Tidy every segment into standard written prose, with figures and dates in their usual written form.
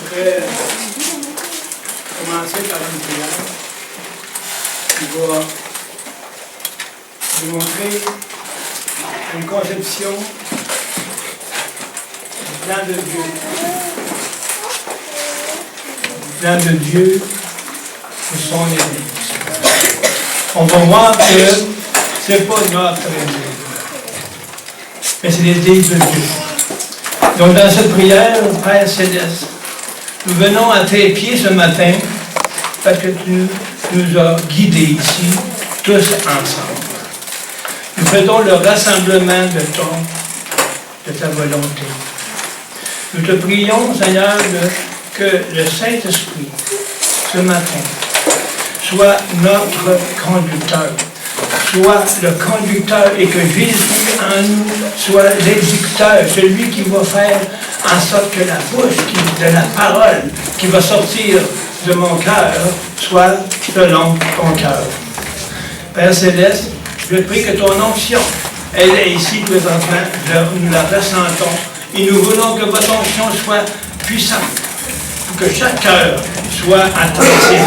voudrais commencer par une prière qui va démontrer une conception du plan de Dieu. Du plan de Dieu pour son Église. On va voir que ce n'est pas notre Église, mais c'est l'Église de Dieu. Donc dans cette prière, Père Céleste, nous venons à tes pieds ce matin parce que tu nous as guidés ici, tous ensemble. Nous faisons le rassemblement de ta volonté. Nous te prions, Seigneur, que le Saint-Esprit, ce matin, soit notre conducteur, soit le conducteur et que Jésus en nous soit l'exécuteur, celui qui va faire en sorte que la bouche de la parole qui va sortir de mon cœur soit selon ton cœur. Père Céleste, je prie que ton onction, elle est ici présentement, nous la ressentons et nous voulons que votre onction soit puissante, pour que chaque cœur soit attentif,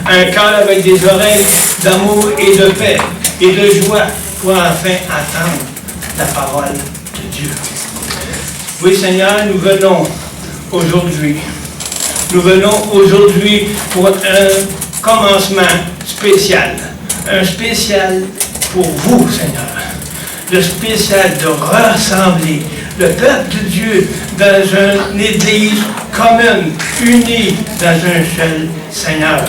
un cœur avec des oreilles d'amour et de paix et de joie pour enfin attendre la parole de Dieu. Oui, Seigneur, nous venons aujourd'hui pour un commencement spécial. Un spécial pour vous, Seigneur. Le spécial de rassembler le peuple de Dieu dans une église commune, unie dans un seul Seigneur.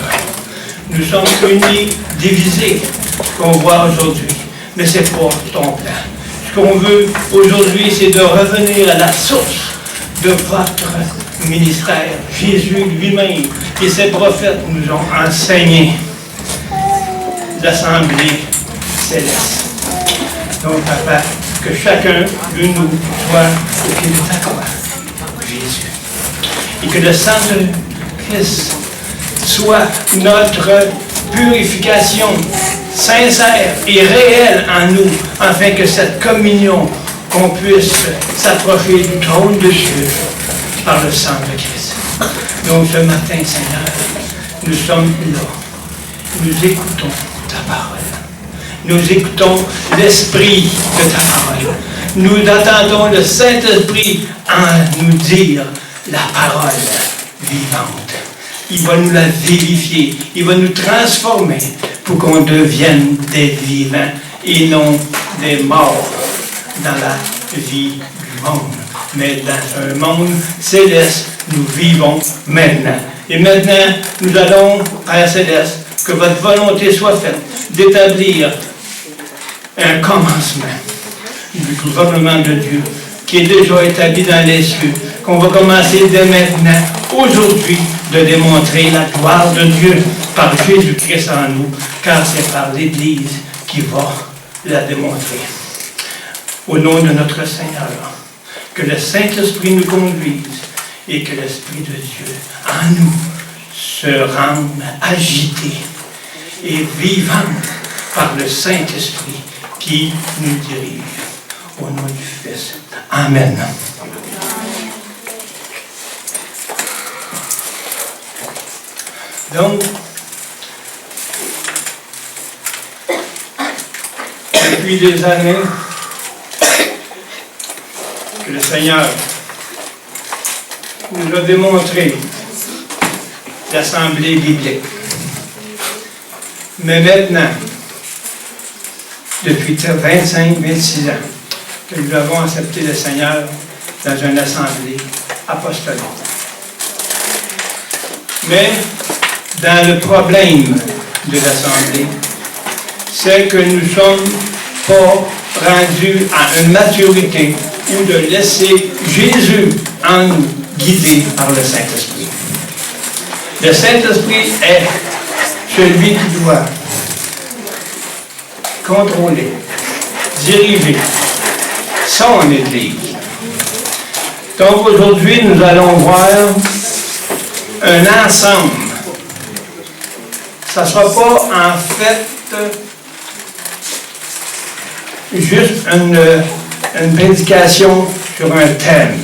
Nous sommes unis, divisés, qu'on voit aujourd'hui. Mais ce n'est pas ton plan. Ce qu'on veut aujourd'hui, c'est de revenir à la source de votre ministère. Jésus lui-même et ses prophètes nous ont enseigné l'Assemblée céleste. Donc, Papa, que chacun de nous soit au pied de ta croix, Jésus. Et que le sang de Christ soit notre purification sincère et réelle en nous, afin que cette communion, qu'on puisse s'approcher du trône de Dieu par le sang de Christ. Donc ce matin, Seigneur, nous sommes là. Nous écoutons ta parole. Nous écoutons l'esprit de ta parole. Nous attendons le Saint-Esprit à nous dire la parole vivante. Il va nous la vivifier. Il va nous transformer pour qu'on devienne des vivants et non des morts dans la vie du monde. Mais dans un monde céleste, nous vivons maintenant. Et maintenant, nous allons, Père Céleste, que votre volonté soit faite d'établir un commencement du gouvernement de Dieu qui est déjà établi dans les cieux, qu'on va commencer dès maintenant, aujourd'hui, de démontrer la gloire de Dieu par Jésus-Christ en nous, car c'est par l'Église qui va la démontrer. Au nom de notre Seigneur, que le Saint-Esprit nous conduise et que l'Esprit de Dieu en nous se rende agité et vivant par le Saint-Esprit qui nous dirige. Au nom du Fils. Amen. Donc, depuis des années que le Seigneur nous a démontré l'assemblée biblique. Mais maintenant, depuis 25-26 ans, que nous avons accepté le Seigneur dans une assemblée apostolique. Mais, dans le problème de l'Assemblée, c'est que nous ne sommes pas rendus à une maturité ou de laisser Jésus en nous guider par le Saint-Esprit. Le Saint-Esprit est celui qui doit contrôler, diriger son Église. Donc aujourd'hui, nous allons voir un ensemble. Ça ne sera pas en fait juste une prédication sur un thème,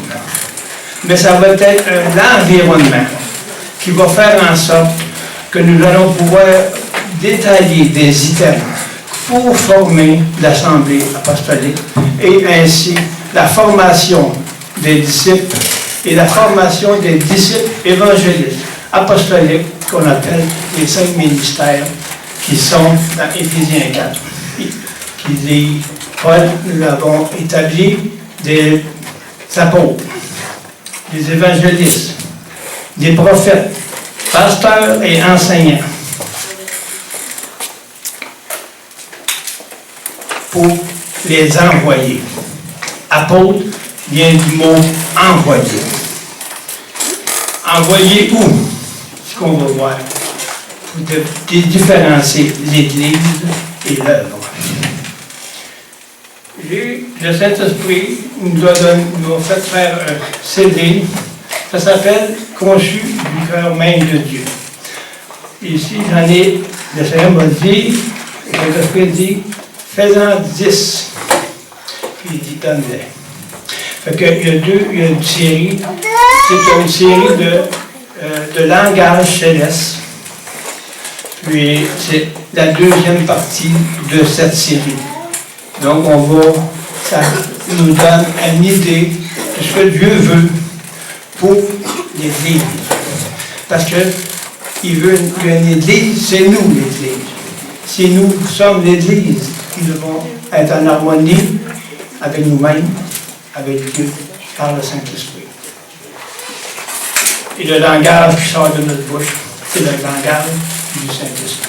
mais ça va être l'environnement qui va faire en sorte que nous allons pouvoir détailler des items pour former l'Assemblée apostolique et ainsi la formation des disciples et la formation des disciples évangélistes apostoliques qu'on appelle les 5 ministères qui sont dans Éphésiens 4. Qui dit, Paul, nous l'avons établi des apôtres, des évangélistes, des prophètes, pasteurs et enseignants pour les envoyer. Apôtre vient du mot envoyer. Envoyer où? Ce qu'on va voir. Pour différencier l'Église et l'œuvre. Le Saint-Esprit nous a fait faire un CD. Ça s'appelle « Conçu du cœur même de Dieu ». Ici, j'en ai, le Seigneur m'a dit, le Saint-Esprit dit « Fais-en 10 ». Puis il dit « Donne-les ». Fait qu'il y a une série, c'est une série de langage céleste. Puis c'est la deuxième partie de cette série. Donc ça nous donne une idée de ce que Dieu veut pour l'Église. Parce qu'il veut une Église, c'est nous l'Église. Si nous sommes l'Église, nous devons être en harmonie avec nous-mêmes, avec Dieu, par le Saint-Esprit. Et le langage qui sort de notre bouche, c'est le langage du Saint-Esprit.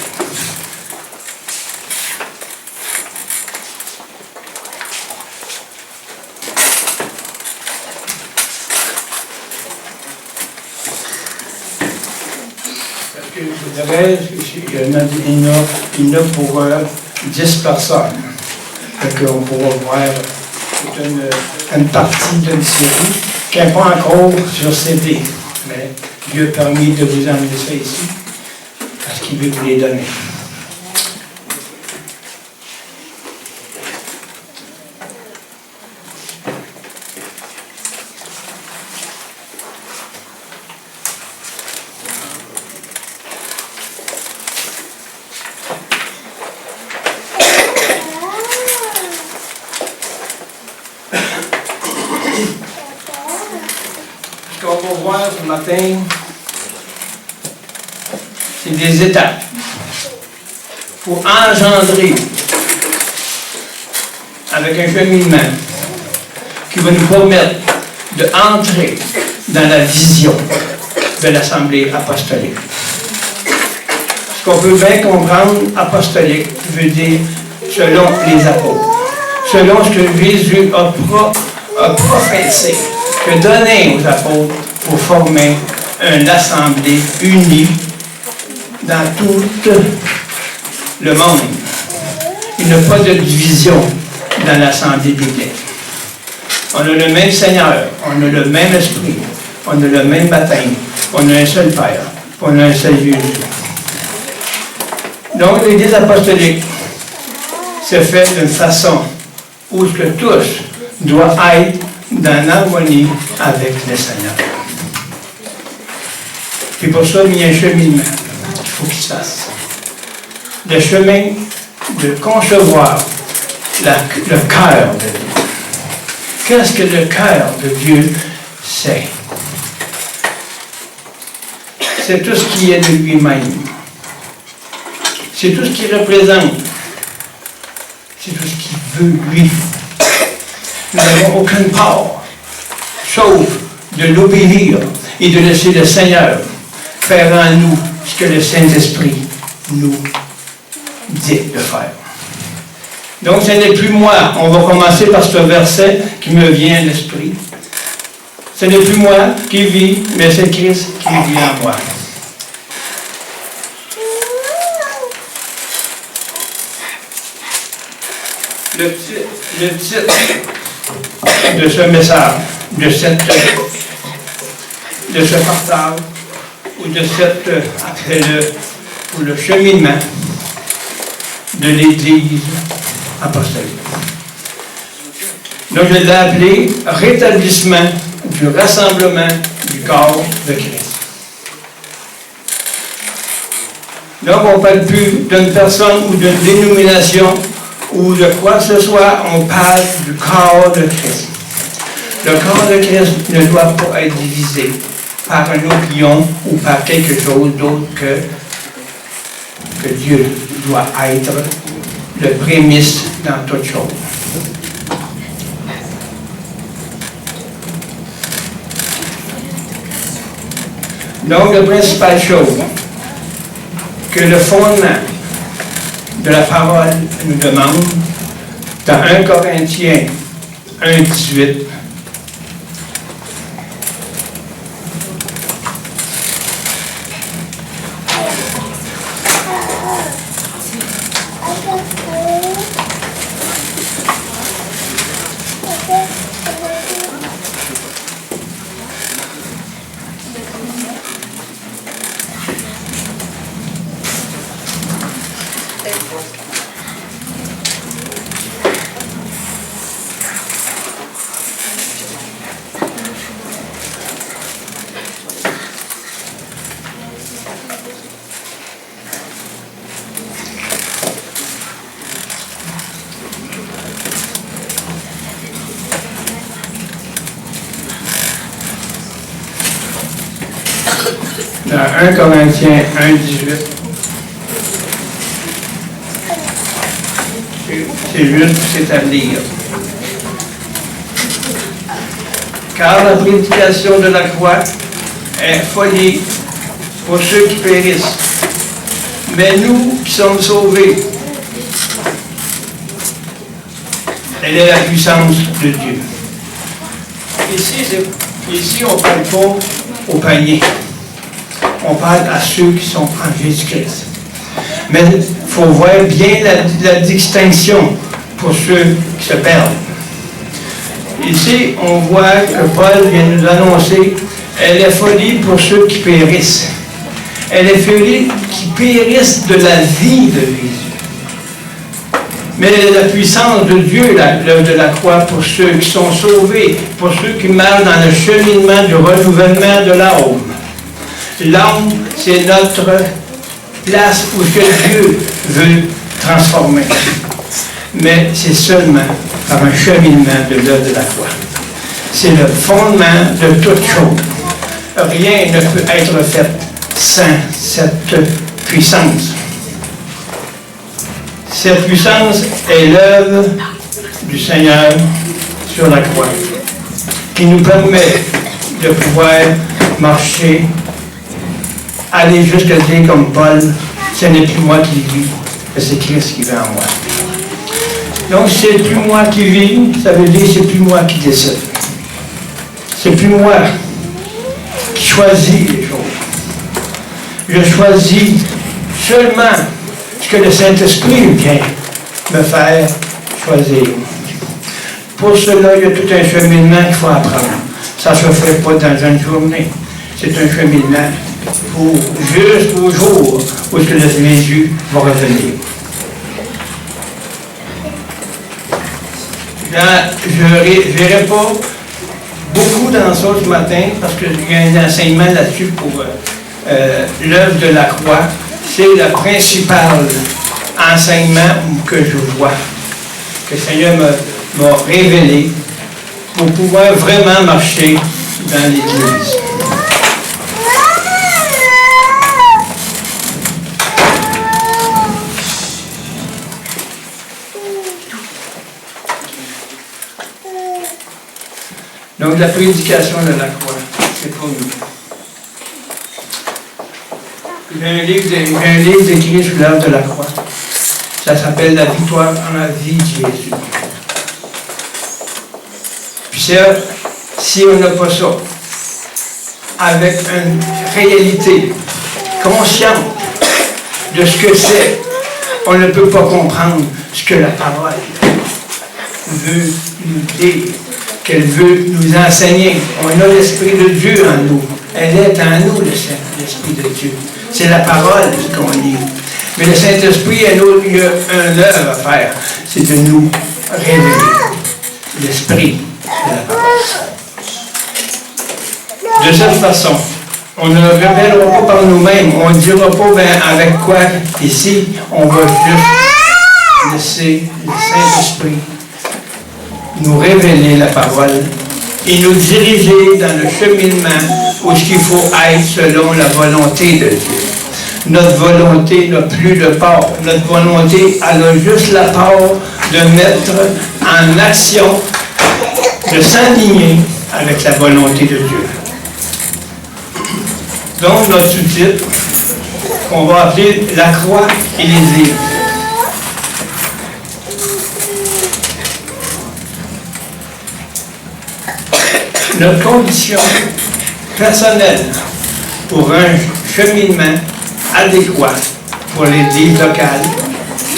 Il y en a pour 10 personnes. On pourra voir une partie d'une série qui n'est pas encore sur CD. Mais Dieu a permis de vous emmener ça ici parce qu'il veut vous les donner. Ce qu'on va voir ce matin, c'est des étapes pour engendrer avec un cheminement qui va nous permettre d'entrer dans la vision de l'Assemblée apostolique. Ce qu'on peut bien comprendre, apostolique, veut dire selon les apôtres, selon ce que Jésus a prophétisé, que donné aux apôtres pour former une assemblée unie dans tout le monde. Il n'y a pas de division dans l'assemblée biblique. On a le même Seigneur, on a le même esprit, on a le même baptême, on a un seul Père, on a un seul Dieu. Donc l'Église apostolique se fait d'une façon où que tous doivent être dans l'harmonie avec le Seigneur. Et pour ça, il y a un cheminement qu'il faut qu'il se fasse. Le chemin de concevoir le cœur de Dieu. Qu'est-ce que le cœur de Dieu c'est? C'est tout ce qui est de lui-même. C'est tout ce qu'il représente. C'est tout ce qu'il veut, lui. Nous n'avons aucune part, sauf de l'obéir et de laisser le Seigneur faire en nous ce que le Saint-Esprit nous dit de faire. Donc, ce n'est plus moi. On va commencer par ce verset qui me vient à l'esprit. Ce n'est plus moi qui vis, mais c'est Christ qui vit en moi. Le titre de ce message, de ce partage, ou de le cheminement de l'Église apostolique. Donc, je l'ai appelé rétablissement du rassemblement du corps de Christ. Donc, on ne parle plus d'une personne ou d'une dénomination ou de quoi que ce soit, on parle du corps de Christ. Le corps de Christ ne doit pas être divisé par une opinion ou par quelque chose d'autre que Dieu doit être le prémisse dans toute chose. Donc, la principale chose que le fondement de la parole nous demande, dans 1 Corinthiens 1,18, dans 1 Corinthiens 1,18. C'est juste, c'est à lire. Car la prédication de la croix est folie pour ceux qui périssent. Mais nous qui sommes sauvés, elle est la puissance de Dieu. Ici on ne parle pas au panier. On parle à ceux qui sont en Jésus-Christ. Mais il faut voir bien la distinction pour ceux qui se perdent. Ici, on voit que Paul vient nous annoncer, elle est folie pour ceux qui périssent. Elle est folie qui périssent de la vie de Jésus. Mais elle est la puissance de Dieu, l'œuvre de la croix, pour ceux qui sont sauvés, pour ceux qui marchent dans le cheminement du renouvellement de l'âme. L'âme, c'est notre place où que Dieu veut transformer. Mais c'est seulement par un cheminement de l'œuvre de la croix. C'est le fondement de toute chose. Rien ne peut être fait sans cette puissance. Cette puissance est l'œuvre du Seigneur sur la croix, qui nous permet de pouvoir marcher, aller jusqu'à dire comme Paul, ce n'est plus moi qui vis, mais c'est Christ qui vit en moi. Donc, c'est plus moi qui vis, ça veut dire c'est plus moi qui décide. C'est plus moi qui choisis les choses. Je choisis seulement ce que le Saint-Esprit vient me faire choisir. Pour cela, il y a tout un cheminement qu'il faut apprendre. Ça ne se fait pas dans une journée. C'est un cheminement pour jusqu'au jour où le Jésus va revenir. Je ne verrai pas beaucoup dans ça ce matin parce qu'il y a un enseignement là-dessus pour l'œuvre de la croix. C'est le principal enseignement que je vois, que le Seigneur m'a révélé pour pouvoir vraiment marcher dans l'Église. Donc, la prédication de la croix, c'est pour nous. J'ai un livre écrit sur l'œuvre de la croix. Ça s'appelle La victoire en la vie de Jésus. Puis si on n'a pas ça, avec une réalité consciente de ce que c'est, on ne peut pas comprendre ce que la parole veut nous dire, qu'elle veut nous enseigner. On a l'Esprit de Dieu en nous. Elle est en nous, l'Esprit de Dieu. C'est la parole qu'on lit. Mais le Saint-Esprit, il y a une œuvre à faire. C'est de nous révéler l'Esprit de la parole. De cette façon, on ne le révélera pas par nous-mêmes, on ne dira pas ben, avec quoi ici, on va juste laisser le Saint-Esprit nous révéler la parole et nous diriger dans le cheminement où ce qu'il faut être selon la volonté de Dieu. Notre volonté n'a plus de part. Notre volonté, elle a juste la part de mettre en action, de s'aligner avec la volonté de Dieu. Donc, notre sous-titre, qu'on va appeler « La croix et les livres ». Notre condition personnelle pour un cheminement adéquat pour l'Église locale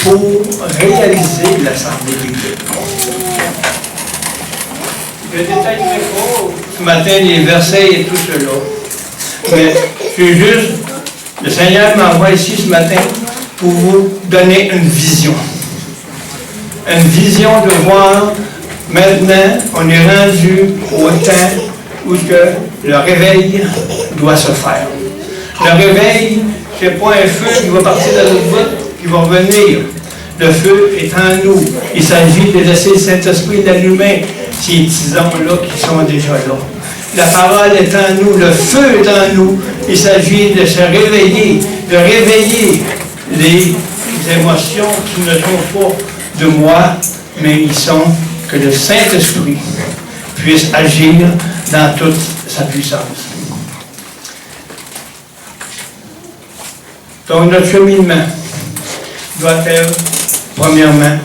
pour réaliser l'Assemblée biblique. Je ne détaillerai pas ce matin les versets et tout cela, mais c'est juste, le Seigneur m'envoie ici ce matin pour vous donner une vision. Une vision de voir. Maintenant, on est rendu au temps où le réveil doit se faire. Le réveil, ce n'est pas un feu qui va partir de l'autre bout, qui va revenir. Le feu est en nous. Il s'agit de laisser le Saint-Esprit d'allumer ces tisons-là qui sont déjà là. La parole est en nous, le feu est en nous. Il s'agit de se réveiller, de réveiller les émotions qui ne sont pas de moi, mais ils sont que le Saint-Esprit puisse agir dans toute sa puissance. Donc, notre cheminement doit être, premièrement,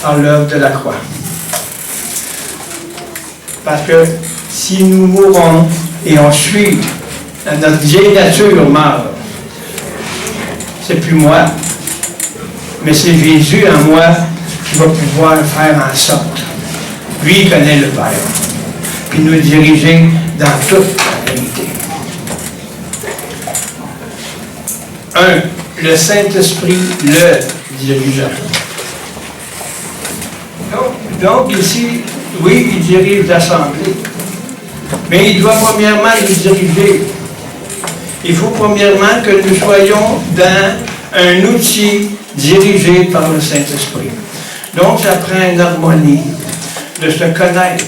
par l'œuvre de la croix. Parce que si nous mourons et on suit, notre vieille nature meurt, c'est plus moi, mais c'est Jésus en moi qui va pouvoir faire en sorte. Lui il connaît le Père, puis nous diriger dans toute la vérité. Le Saint-Esprit, le dirigeant. Donc ici, oui, il dirige l'Assemblée, mais il doit premièrement nous diriger. Il faut premièrement que nous soyons dans un outil dirigé par le Saint-Esprit. Donc, ça prend une harmonie de se connaître.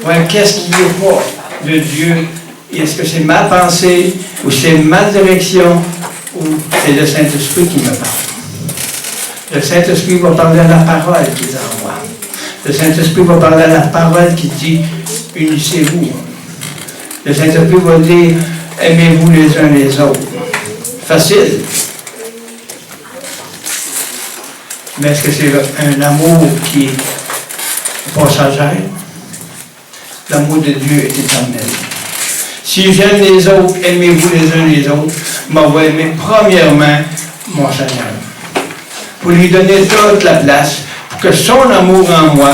Ouais, qu'est-ce qui n'est pas de Dieu? Est-ce que c'est ma pensée, ou c'est ma direction, ou c'est le Saint-Esprit qui me parle? Le Saint-Esprit va parler à la parole qui est en moi. Le Saint-Esprit va parler à la parole qui dit « Unissez-vous ». Le Saint-Esprit va dire « Aimez-vous les uns les autres ». Facile. Mais est-ce que c'est un amour qui est passager? L'amour de Dieu est éternel. Si j'aime les autres, aimez-vous les uns les autres, mais on va aimer premièrement mon Seigneur. Pour lui donner toute la place, pour que son amour en moi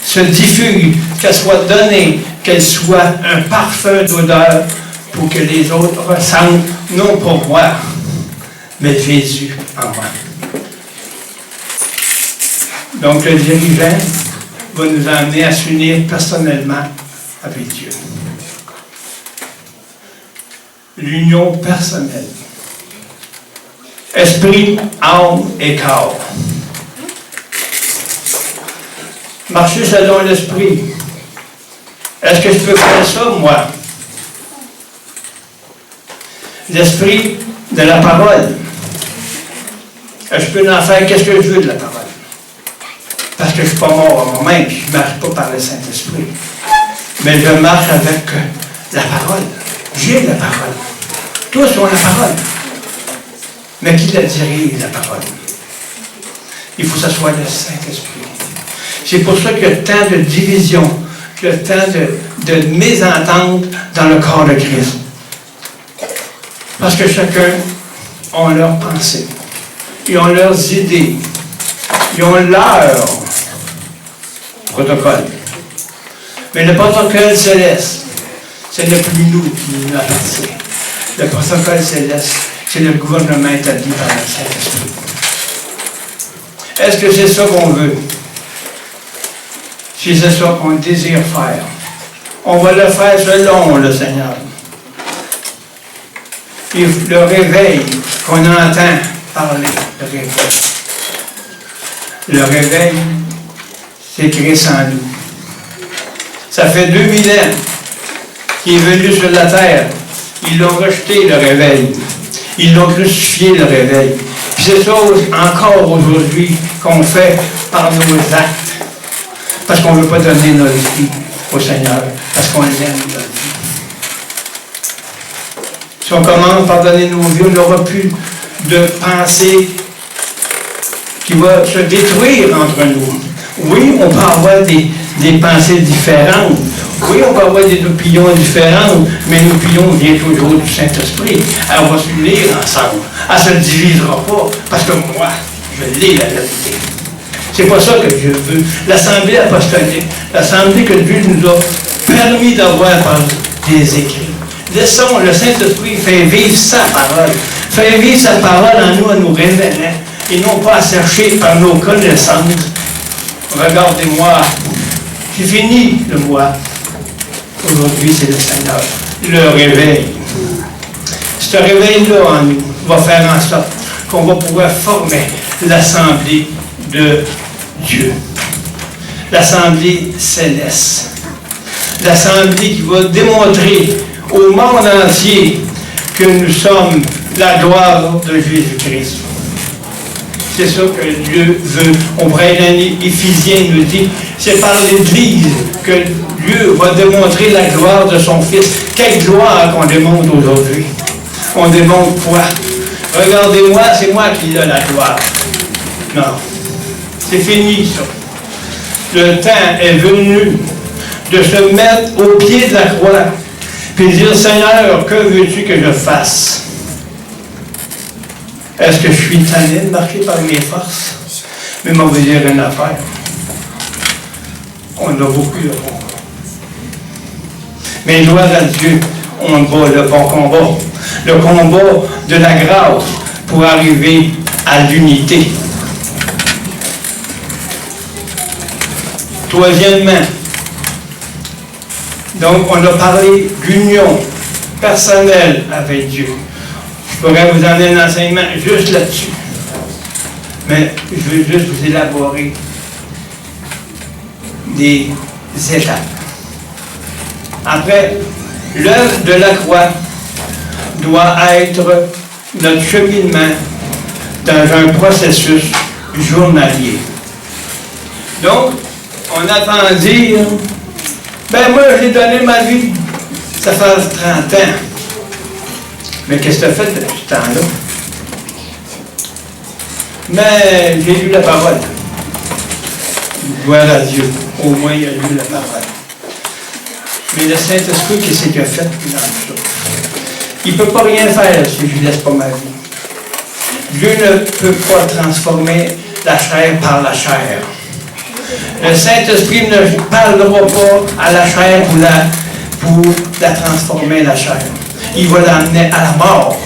se diffuse, qu'elle soit donnée, qu'elle soit un parfum d'odeur, pour que les autres ressentent, non pas moi, mais Jésus en moi. Donc le dirigeant va nous amener à s'unir personnellement avec Dieu. L'union personnelle. Esprit, âme et corps. Marcher selon l'esprit. Est-ce que je peux faire ça, moi? L'esprit de la parole. Est-ce que je peux en faire qu'est-ce que je veux de la parole? Parce que je ne suis pas mort à moi-même, je ne marche pas par le Saint-Esprit. Mais je marche avec la parole. J'ai la parole. Tous ont la parole. Mais qui la dirige, la parole? Il faut que ce soit le Saint-Esprit. C'est pour ça qu'il y a tant de division, qu'il y a tant de mésentente dans le corps de Christ. Parce que chacun a leurs pensées, ils ont leurs idées, ils ont leur protocole. Mais le protocole céleste, ce n'est plus nous qui nous appartient. Le protocole céleste, c'est le gouvernement établi par le Saint-Esprit. Est-ce que c'est ça qu'on veut? Si c'est ça qu'on désire faire, on va le faire selon le Seigneur. Et le réveil qu'on entend parler, le réveil, c'est Christ en nous. Ça fait 2000 ans qu'il est venu sur la terre. Ils l'ont rejeté, le réveil. Ils l'ont crucifié, le réveil. Puis c'est ça encore aujourd'hui qu'on fait par nos actes. Parce qu'on ne veut pas donner notre vie au Seigneur. Parce qu'on l'aime, notre vie. Si on commence par donner nos vies, on n'aura plus de pensée qui va se détruire entre nous. Oui, on peut avoir des pensées différentes. Oui, on peut avoir des opinions différentes, mais l'opinion vient toujours du Saint-Esprit. Elle va s'unir ensemble. Elle ne se divisera pas, parce que moi, je l'ai la vérité. C'est pas ça que Dieu veut. L'Assemblée apostolique, l'Assemblée que Dieu nous a permis d'avoir par des écrits. Laissons le Saint-Esprit faire vivre sa parole. Faire vivre sa parole en nous révélant, et non pas à chercher par nos connaissances. Regardez-moi, j'ai fini le mois. Aujourd'hui, c'est le Seigneur. Le réveil. Ce réveil-là en nous va faire en sorte qu'on va pouvoir former l'Assemblée de Dieu. L'Assemblée céleste. L'Assemblée qui va démontrer au monde entier que nous sommes la gloire de Jésus-Christ. C'est ça que Dieu veut. On pourrait aller dans Éphésiens, nous dit, c'est par l'Église que Dieu va démontrer la gloire de son Fils. Quelle gloire qu'on démontre aujourd'hui. On démontre quoi? Regardez-moi, c'est moi qui ai la gloire. Non. C'est fini, ça. Le temps est venu de se mettre au pied de la croix puis dire, Seigneur, que veux-tu que je fasse? Est-ce que je suis tanné de marcher par mes forces? Mais on va dire une affaire. On a beaucoup de combats. Mais gloire à Dieu, on bat le bon combat. Le combat de la grâce pour arriver à l'unité. Troisièmement, donc on a parlé d'union personnelle avec Dieu. Je pourrais vous donner un enseignement juste là-dessus. Mais je veux juste vous élaborer des étapes. Après, l'œuvre de la croix doit être notre cheminement dans un processus journalier. Donc, on attend dire, ben moi j'ai donné ma vie, ça fait 30 ans. Mais qu'est-ce que tu as fait depuis ce temps-là? Mais j'ai lu la parole. Gloire à Dieu. Au moins, il a lu la parole. Mais le Saint-Esprit, qu'est-ce qu'il a fait dans ça? Il ne peut pas rien faire si je ne laisse pas ma vie. Dieu ne peut pas transformer la chair par la chair. Le Saint-Esprit ne parlera pas à la chair pour la transformer, la chair. Il va l'amener à la mort.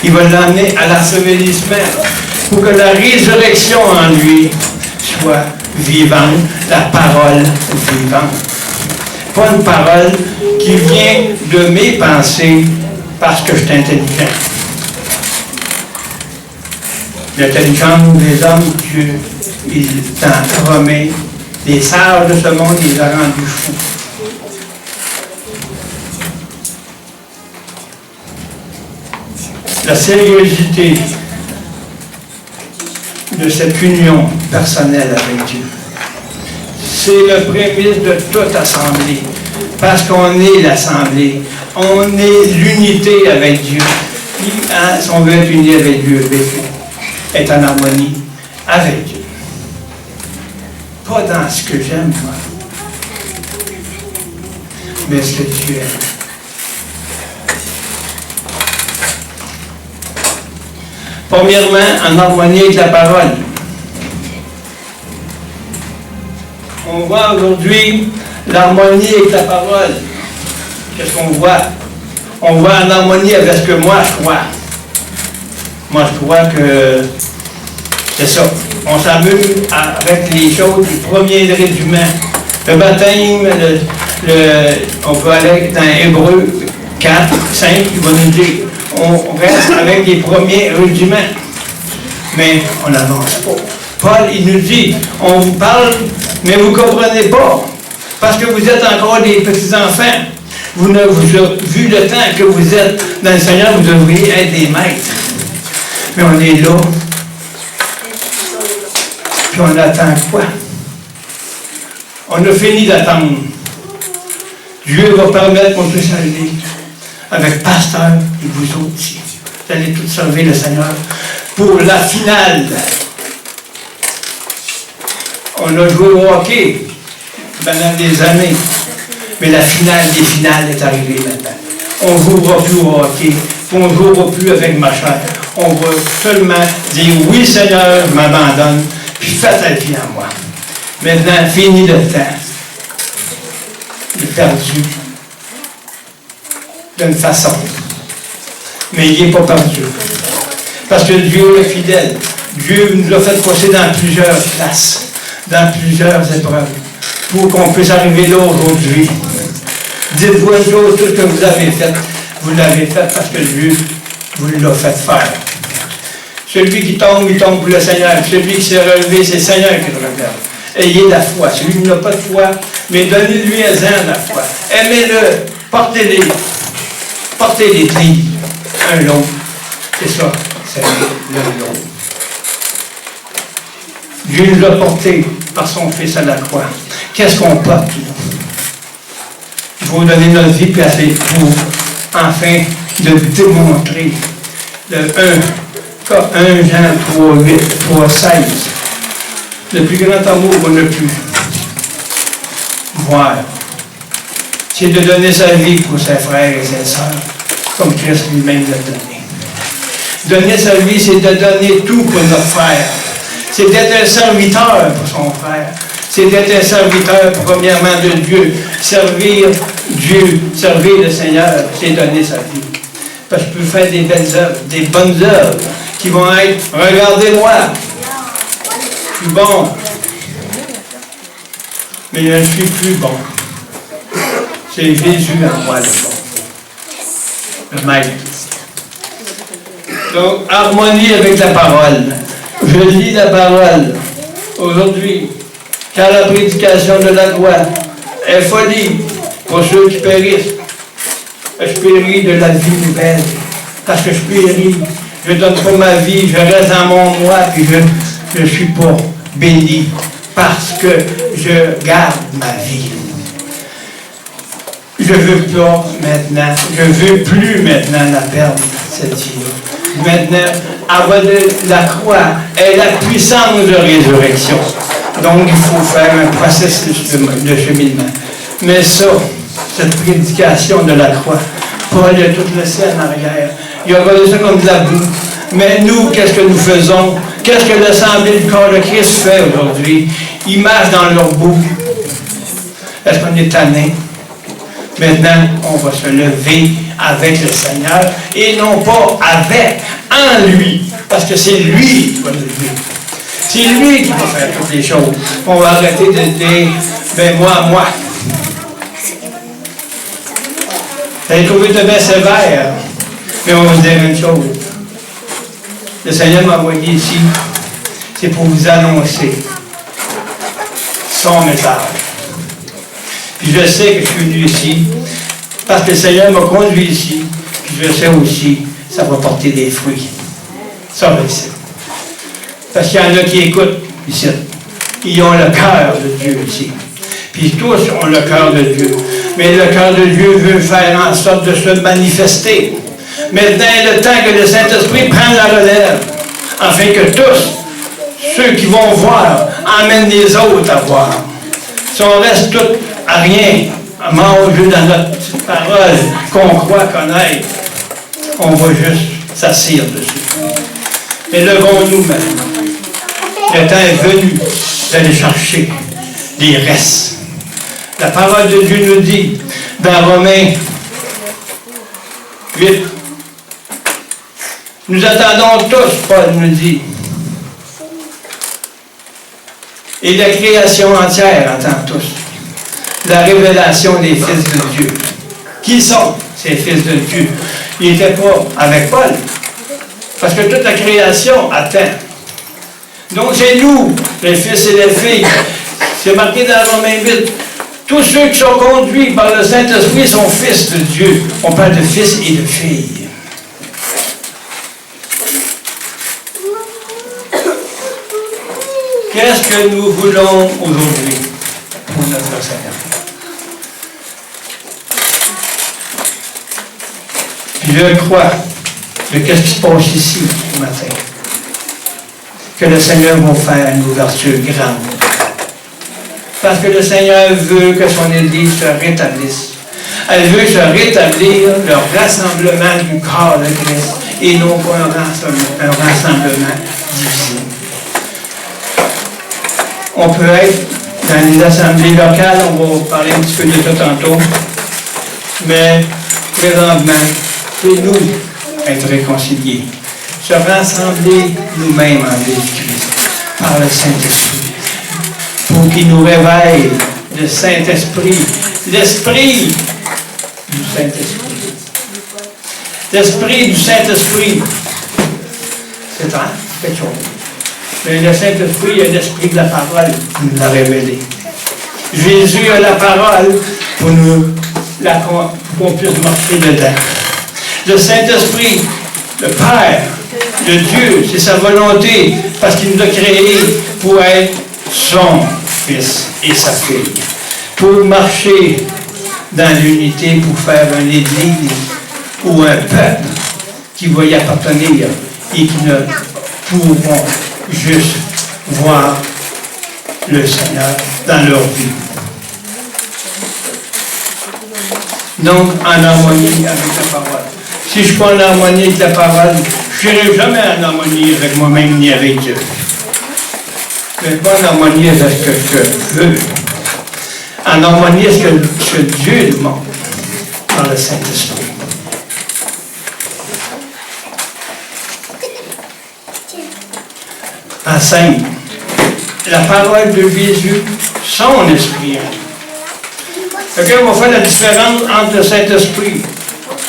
Il va l'amener à l'ensevelissement pour que la résurrection en lui soit vivante, la parole vivante. Pas une parole qui vient de mes pensées parce que je suis intelligent. L'intelligence des hommes, Dieu, il t'en promet. Les sages de ce monde, il les a rendus fous. La sérieuxité de cette union personnelle avec Dieu, c'est le prémisse de toute assemblée. Parce qu'on est l'assemblée, on est l'unité avec Dieu. Si on veut être uni avec Dieu, être en harmonie avec Dieu. Pas dans ce que j'aime, moi, mais ce que Dieu aime. Premièrement, en harmonie avec la parole. On voit aujourd'hui l'harmonie avec la parole. Qu'est-ce qu'on voit? On voit en harmonie avec ce que moi je crois. Moi je crois que c'est ça. On s'amuse avec les choses du premier degré humain. Le baptême, on peut aller dans Hébreux 4, 5, il va nous dire, on reste avec les premiers rudiments. Mais on n'avance pas. Paul, il nous dit, on vous parle, mais vous ne comprenez pas. Parce que vous êtes encore des petits-enfants. Vous avez vu le temps que vous êtes dans le Seigneur, vous devriez être des maîtres. Mais on est là. Puis on attend quoi? On a fini d'attendre. Dieu va permettre qu'on puisse aller avec pasteur et vous autres ici. Vous allez tous servir le Seigneur pour la finale. On a joué au hockey pendant des années, mais la finale des finales est arrivée maintenant. On ne jouera plus au hockey, on ne jouera plus avec ma chair. On va seulement dire oui Seigneur, je m'abandonne, puis fais ta vie en moi. Maintenant, fini le temps. Il est perdu d'une façon. Mais il n'est pas perdu. Parce que Dieu est fidèle. Dieu nous a fait passer dans plusieurs classes, dans plusieurs épreuves, pour qu'on puisse arriver là aujourd'hui. Dites-vous une chose, tout ce que vous avez fait, vous l'avez fait parce que Dieu vous l'a fait faire. Celui qui tombe, il tombe pour le Seigneur. Celui qui s'est relevé, c'est le Seigneur qui le relève. Ayez la foi. Celui qui n'a pas de foi, mais donnez-lui à la foi. Aimez-le, portez-les. Portez-les un l'autre. C'est ça, c'est l'un l'autre. Dieu nous a portés par son Fils à la croix. Qu'est-ce qu'on porte, nous? Il faut donner notre vie pour enfin de démontrer le 1 Jean 3, 8, 3, 16. Le plus grand amour qu'on ne peut voir, c'est de donner sa vie pour ses frères et ses sœurs, comme Christ lui-même l'a donné. Donner sa vie, c'est de donner tout pour notre frère. C'est d'être un serviteur pour son frère. C'est d'être un serviteur, premièrement, de Dieu. Servir Dieu, servir le Seigneur, c'est donner sa vie. Parce que je peux faire des belles œuvres, des bonnes œuvres, qui vont être, regardez-moi, je suis bon. Mais je ne suis plus bon. C'est Jésus en moi le bon. Le maître. Donc, harmonie avec la parole. Je lis la parole aujourd'hui, car la prédication de la loi est folie pour ceux qui périssent. Je péris de la vie nouvelle, parce que je péris, je ne donne pas ma vie, je reste dans mon moi, puis je ne suis pas béni, parce que je garde ma vie. Je ne veux pas maintenant, je ne veux plus maintenant la perdre, cette vie-là. Maintenant, avoir la croix est la puissance de résurrection. Donc, il faut faire un processus de cheminement. Mais ça, cette prédication de la croix, Paul a tout laissé en arrière. Il a regardé ça comme de la boue. Mais nous, qu'est-ce que nous faisons? Qu'est-ce que l'Assemblée du corps de Christ fait aujourd'hui? Ils marchent dans leur boue. Est-ce qu'on est tanné? Maintenant, on va se lever avec le Seigneur et non pas avec, en lui. Parce que c'est lui qui va nous lever. C'est lui qui va faire toutes les choses. On va arrêter de dire, ben moi. Vous allez trouver de bien sévère, mais on va vous dire une chose. Le Seigneur m'a envoyé ici, c'est pour vous annoncer son message. Puis je sais que je suis venu ici, parce que le Seigneur m'a conduit ici, puis je sais aussi que ça va porter des fruits. Ça va ici. Parce qu'il y en a qui écoutent ici. Ils ont le cœur de Dieu ici. Puis tous ont le cœur de Dieu. Mais le cœur de Dieu veut faire en sorte de se manifester. Maintenant est le temps que le Saint-Esprit prenne la relève, afin que tous, ceux qui vont voir, emmènent les autres à voir. Si on reste tous à rien, à manger dans notre petite parole qu'on croit connaître, on va juste s'assire dessus. Mais levons-nous maintenant. Le temps est venu d'aller chercher les restes. La parole de Dieu nous dit, dans Romains 8, nous attendons tous, Paul nous dit, et la création entière attend tous, la révélation des fils de Dieu. Qui sont ces fils de Dieu? il n'était pas avec Paul. Parce que toute la création attend. Donc c'est nous, les fils et les filles. C'est marqué dans Romains 8. Tous ceux qui sont conduits par le Saint-Esprit sont fils de Dieu. On parle de fils et de filles. Qu'est-ce que nous voulons aujourd'hui pour notre Seigneur? Je crois de qu'est-ce qui se passe ici ce matin, que le Seigneur va faire une ouverture grande. Parce que le Seigneur veut que son Église se rétablisse. Elle veut se rétablir le rassemblement du corps de Christ et non pas un rassemblement divisé. On peut être dans les assemblées locales, on va parler un petit peu de ça tantôt, mais présentement, c'est nous être réconciliés, se rassembler nous-mêmes en Jésus-Christ par le Saint-Esprit, pour qu'il nous réveille le Saint-Esprit, l'Esprit du Saint-Esprit. L'Esprit du Saint-Esprit, c'est quelque chose. Mais le Saint-Esprit est l'Esprit de la parole qui nous l'a révélé. Jésus a la parole pour qu'on puisse marcher dedans. Le Saint-Esprit, le Père, le Dieu, c'est sa volonté, parce qu'il nous a créés pour être son fils et sa fille. Pour marcher dans l'unité, pour faire une église ou un peuple qui va y appartenir et qui ne pourront juste voir le Seigneur dans leur vie. Donc, en harmonie avec la parole. Si je ne suis pas en harmonie avec la parole, je ne serai jamais en harmonie avec moi-même ni avec Dieu. Je ne suis pas en harmonie avec ce que je veux. En harmonie avec ce que Dieu demande par le Saint-Esprit. En simple, la parole de Jésus, son esprit. Donc, on va faire la différence entre le Saint-Esprit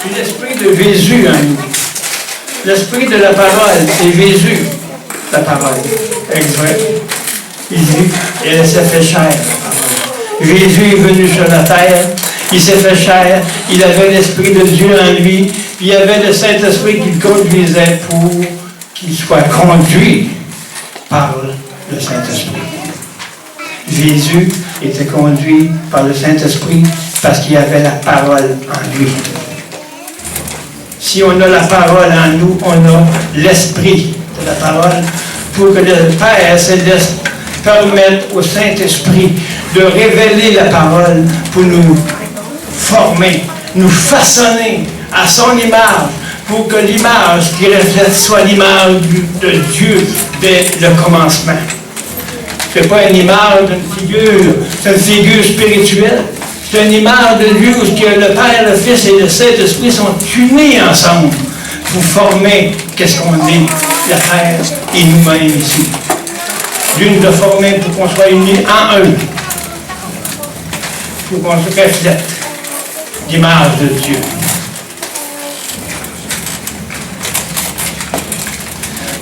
et l'esprit de Jésus en nous. L'esprit de la parole, c'est Jésus, la parole. Exact. Il dit, elle s'est fait chair. Jésus est venu sur la terre, il s'est fait chair, il avait l'Esprit de Dieu en lui, puis il y avait le Saint-Esprit qui le conduisait pour qu'il soit conduit par le Saint-Esprit. Jésus était conduit par le Saint-Esprit parce qu'il y avait la parole en lui. Si on a la parole en nous, on a l'esprit de la parole pour que le Père Céleste permette au Saint-Esprit de révéler la parole pour nous former, nous façonner à son image, pour que l'image qui reflète soit l'image de Dieu dès le commencement. Ce n'est pas une image d'une figure, c'est une figure spirituelle. C'est une image de Dieu où le Père, le Fils et le Saint-Esprit sont unis ensemble pour former qu'est-ce qu'on est, la terre et nous-mêmes ici. Dieu nous a formés pour qu'on soit unis en eux, pour qu'on se reflète l'image de Dieu.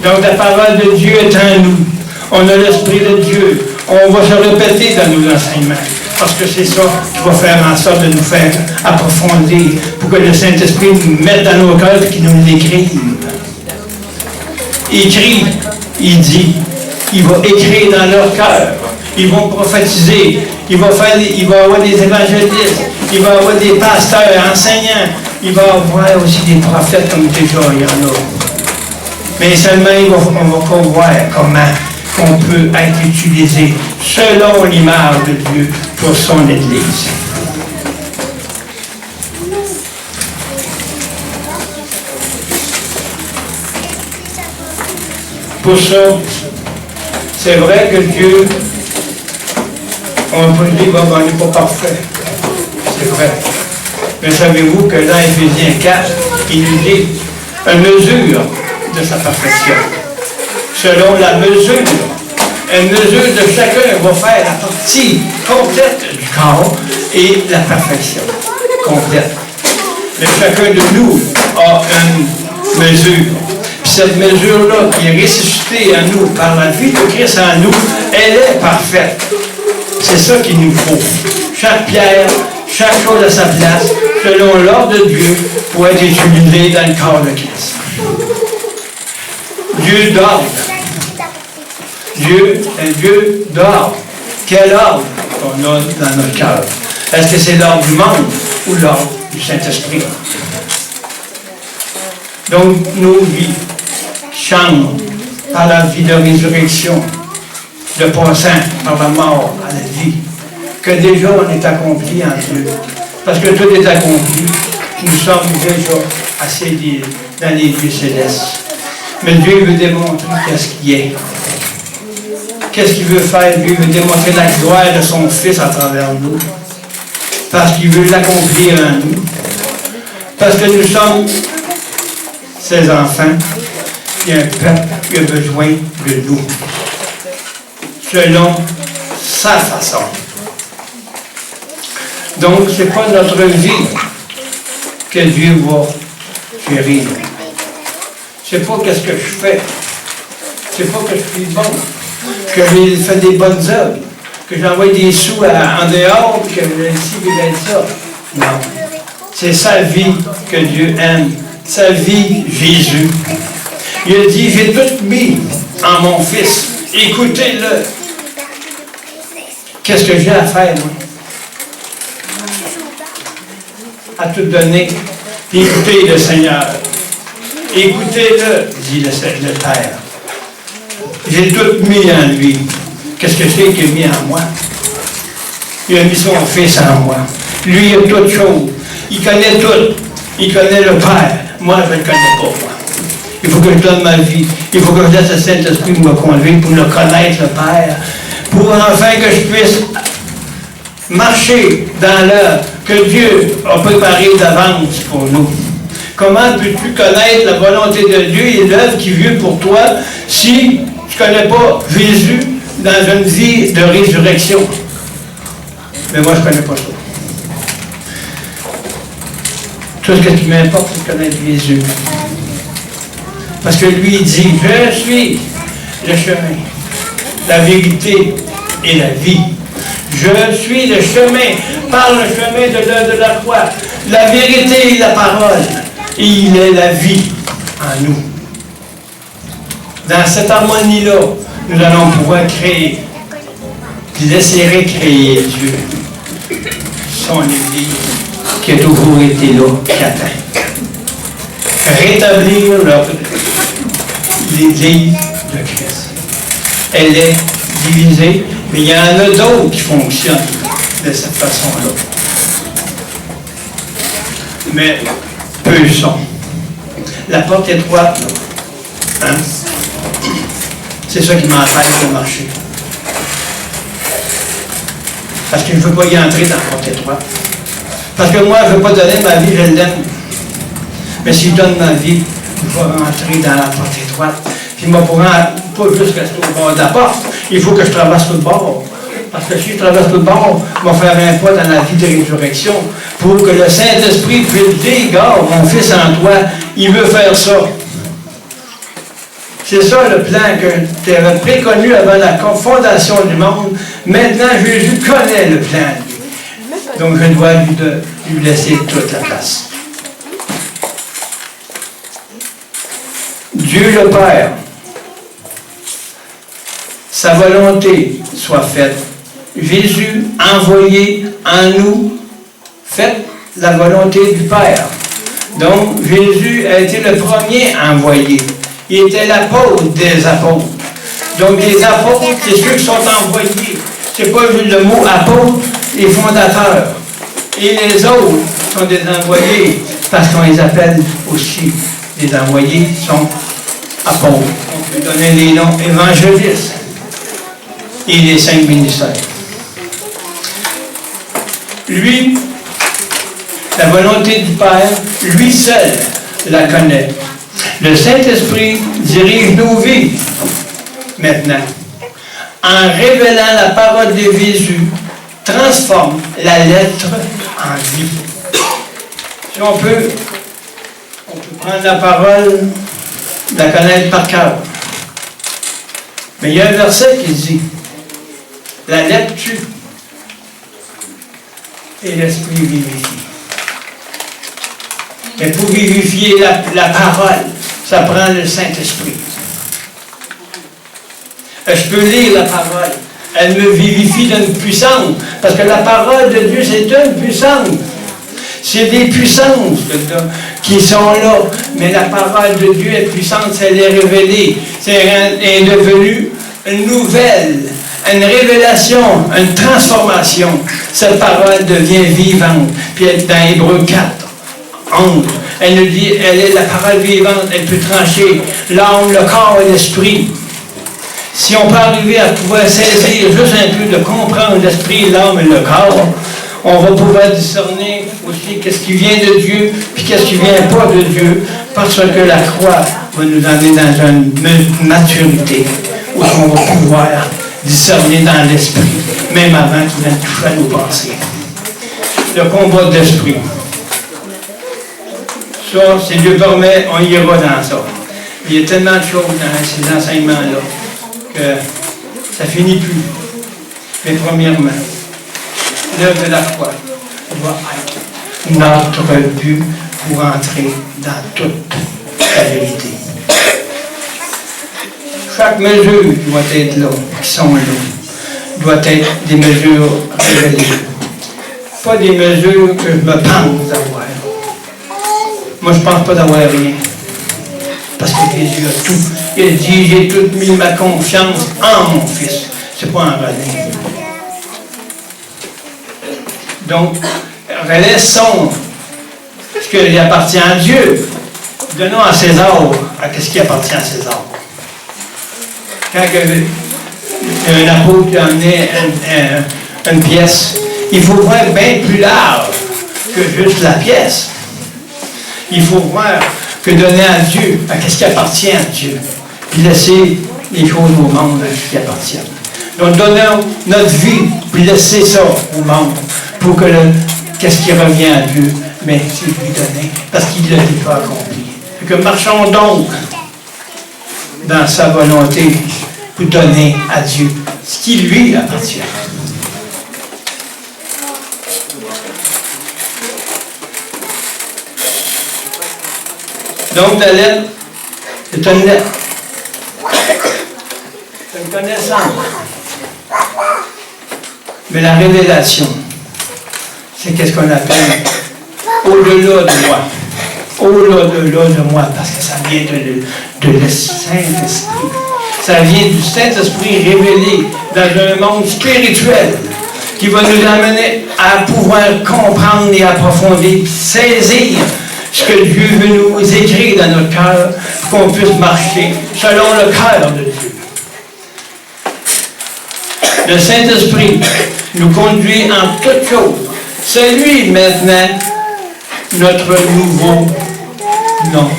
Donc la parole de Dieu est en nous. On a l'Esprit de Dieu. On va se répéter dans nos enseignements. Parce que c'est ça qui va faire en sorte de nous faire approfondir pour que le Saint-Esprit nous mette dans nos cœurs et qu'il nous l'écrive. Écrit, il dit, il va écrire dans leur cœur. Ils vont prophétiser. Il va avoir des évangélistes. Il va avoir des pasteurs, enseignants. Il va avoir aussi des prophètes comme déjà il y en a. Mais seulement on va pas voir comment on peut être utilisé selon l'image de Dieu pour son Église. Pour ça, c'est vrai que Dieu, on peut dire, bon, on n'est pas parfait. C'est vrai. Mais savez-vous que dans Éphésiens 4, il nous dit une mesure de sa perfection. Selon la mesure, une mesure de chacun va faire la partie complète du corps et la perfection complète. Mais chacun de nous a une mesure. Puis cette mesure-là, qui est ressuscitée à nous par la vie de Christ en nous, elle est parfaite. C'est ça qu'il nous faut. Chaque pierre, chaque chose à sa place, selon l'ordre de Dieu, pour être utilisée dans le corps de Christ. Dieu d'ordre. Dieu est Dieu d'ordre. Quel ordre on a dans notre cœur? Est-ce que c'est l'ordre du monde ou l'ordre du Saint-Esprit? Donc, nos vies changent par la vie de résurrection, de passant par la mort à la vie, que déjà on est accompli en Dieu. Parce que tout est accompli, nous sommes déjà assis dans les lieux célestes. Mais Dieu veut démontrer qu'est-ce qu'il est. Qu'est-ce qu'il veut faire? Dieu veut démontrer la gloire de son Fils à travers nous. Parce qu'il veut l'accomplir en nous. Parce que nous sommes ses enfants. Il y a un peuple qui a besoin de nous. Selon sa façon. Donc, ce n'est pas notre vie que Dieu va gérer. C'est pas qu'est-ce que je fais. C'est pas que je suis bon. Que j'ai fait des bonnes œuvres. Que j'envoie des sous en dehors, que j'ai ci, que j'ai ça. Non. C'est sa vie que Dieu aime. Sa vie, Jésus. Il a dit, j'ai tout mis en mon Fils. Écoutez-le. Qu'est-ce que j'ai à faire, moi? À tout donner. Écoutez le Seigneur. Écoutez-le, dit le Père. J'ai tout mis en lui. Qu'est-ce que c'est qu'il a mis en moi? Il a mis son Fils en moi. Lui, il a toutes choses. Il connaît tout. Il connaît le Père. Moi, je ne le connais pas, moi. Il faut que je donne ma vie. Il faut que je laisse le Saint-Esprit me conduire pour le connaître, le Père. Pour enfin que je puisse marcher dans l'œuvre que Dieu a préparée d'avance pour nous. Comment peux-tu connaître la volonté de Dieu et l'œuvre qui vient pour toi si tu ne connais pas Jésus dans une vie de résurrection? Mais moi, je ne connais pas ça. Tout ce qui m'importe, c'est de connaître Jésus. Parce que lui, il dit, je suis le chemin, la vérité et la vie. Je suis le chemin, par le chemin de la croix, la vérité et la parole. Et il est la vie en nous. Dans cette harmonie-là, nous allons pouvoir créer, laisser créer Dieu, son Église, qui a toujours été là, qui attend. Rétablir l'Église de Christ. Elle est divisée, mais il y en a d'autres qui fonctionnent de cette façon-là. Mais peu sont. La porte étroite, là, hein? C'est ça qui m'empêche de marcher. Parce que je ne veux pas y entrer dans la porte étroite. Parce que moi, je ne veux pas donner ma vie, je l'aime. Mais si je donne ma vie, je vais rentrer dans la porte étroite. Puis moi, pour pas juste rester au bord de la porte, il faut que je traverse tout le bord. Parce que si je traverse tout le bord, je vais faire un pas dans la vie de résurrection pour que le Saint-Esprit puisse dire, gars, mon Fils en toi, il veut faire ça. C'est ça le plan que tu avais préconnu avant la fondation du monde. Maintenant, Jésus connaît le plan. Donc, je dois lui laisser toute la place. Dieu le Père, sa volonté soit faite. Jésus envoyé en nous, faites la volonté du Père. Donc, Jésus a été le premier envoyé. Il était l'apôtre des apôtres. Donc, les apôtres, c'est ceux qui sont envoyés. C'est pas le mot apôtre, les fondateurs. Et les autres sont des envoyés, parce qu'on les appelle aussi des envoyés, sont apôtres. On peut donner les noms évangélistes et les 5 ministères. Lui, la volonté du Père, lui seul la connaît. Le Saint-Esprit dirige nos vies maintenant. En révélant la parole de Jésus, transforme la lettre en vie. Si on peut prendre la parole, la connaître par cœur. Mais il y a un verset qui dit, la lettre tue et l'esprit vivifie. Mais pour vivifier la parole, ça prend le Saint-Esprit. Je peux lire la parole. Elle me vivifie d'une puissance. Parce que la parole de Dieu, c'est une puissance. C'est des puissances qui sont là. Mais la parole de Dieu est puissante, elle est révélée. C'est devenu une nouvelle, une révélation, une transformation. Cette parole devient vivante. Puis dans Hébreux 4, 11, elle nous dit, elle est la parole vivante, elle peut trancher l'âme, le corps et l'esprit. Si on peut arriver à pouvoir saisir juste un peu, de comprendre l'esprit, l'âme et le corps, on va pouvoir discerner aussi qu'est-ce qui vient de Dieu, puis qu'est-ce qui ne vient pas de Dieu, parce que la croix va nous amener dans une maturité, où on va pouvoir discerner dans l'esprit, même avant qu'il vienne toucher à nos pensées. Le combat de l'esprit. Ça, si Dieu permet, on ira dans ça. Il y a tellement de choses dans ces enseignements-là que ça finit plus. Mais premièrement, l'œuvre de la croix doit être notre but pour entrer dans toute la vérité. Chaque mesure doit être là, qui sont là, doit être des mesures révélées. Pas des mesures que je me pense avoir. Moi, je ne pense pas d'avoir rien. Parce que Jésus a tout. Il dit, j'ai tout mis ma confiance en mon Fils. C'est pas en relais. Donc, relaissons ce qui appartient à Dieu. Donnons à César ce qui appartient à César. Quand un apôtre a amené une pièce, il faut voir bien plus large que juste la pièce. Il faut voir que donner à Dieu, à ce qui appartient à Dieu, puis laisser les choses au monde à ce qui appartient. Donc, donnons notre vie, puis laisser ça au monde, pour que qu'est-ce qui revient à Dieu, mais c'est lui donner, parce qu'il l'a déjà accompli. Et que marchons donc dans sa volonté pour donner à Dieu ce qui lui appartient. Donc, la lettre, c'est une lettre. C'est une connaissance. Mais la révélation, c'est qu'est-ce qu'on appelle au-delà de moi. Au-delà de moi, parce que ça vient de le Saint-Esprit. Ça vient du Saint-Esprit révélé dans un monde spirituel qui va nous amener à pouvoir comprendre et approfondir, saisir ce que Dieu veut nous écrire dans notre cœur pour qu'on puisse marcher selon le cœur de Dieu. Le Saint-Esprit nous conduit en toutes choses. C'est lui maintenant notre nouveau nom.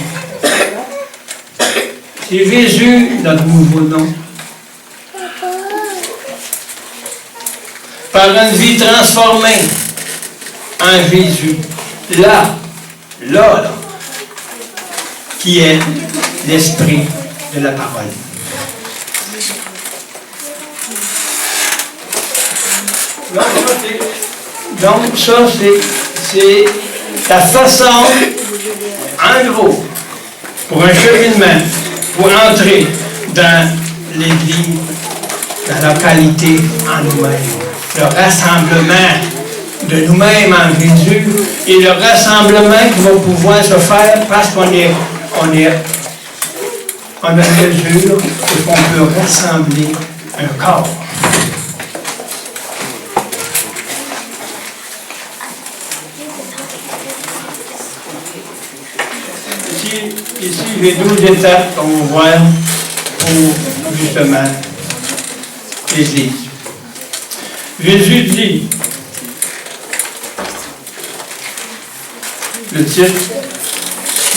C'est Jésus notre nouveau nom. Par une vie transformée en Jésus. Là, qui est l'esprit de la parole. Donc ça, c'est la façon, en gros, pour un cheminement, pour entrer dans l'Église, dans la localité en nous-mêmes. Le rassemblement de nous-mêmes en Jésus et le rassemblement qui va pouvoir se faire parce qu'on est en mesure qu'on peut rassembler un corps. Ici, j'ai 12 étapes qu'on va voir pour justement l'Église. Jésus dit, le titre,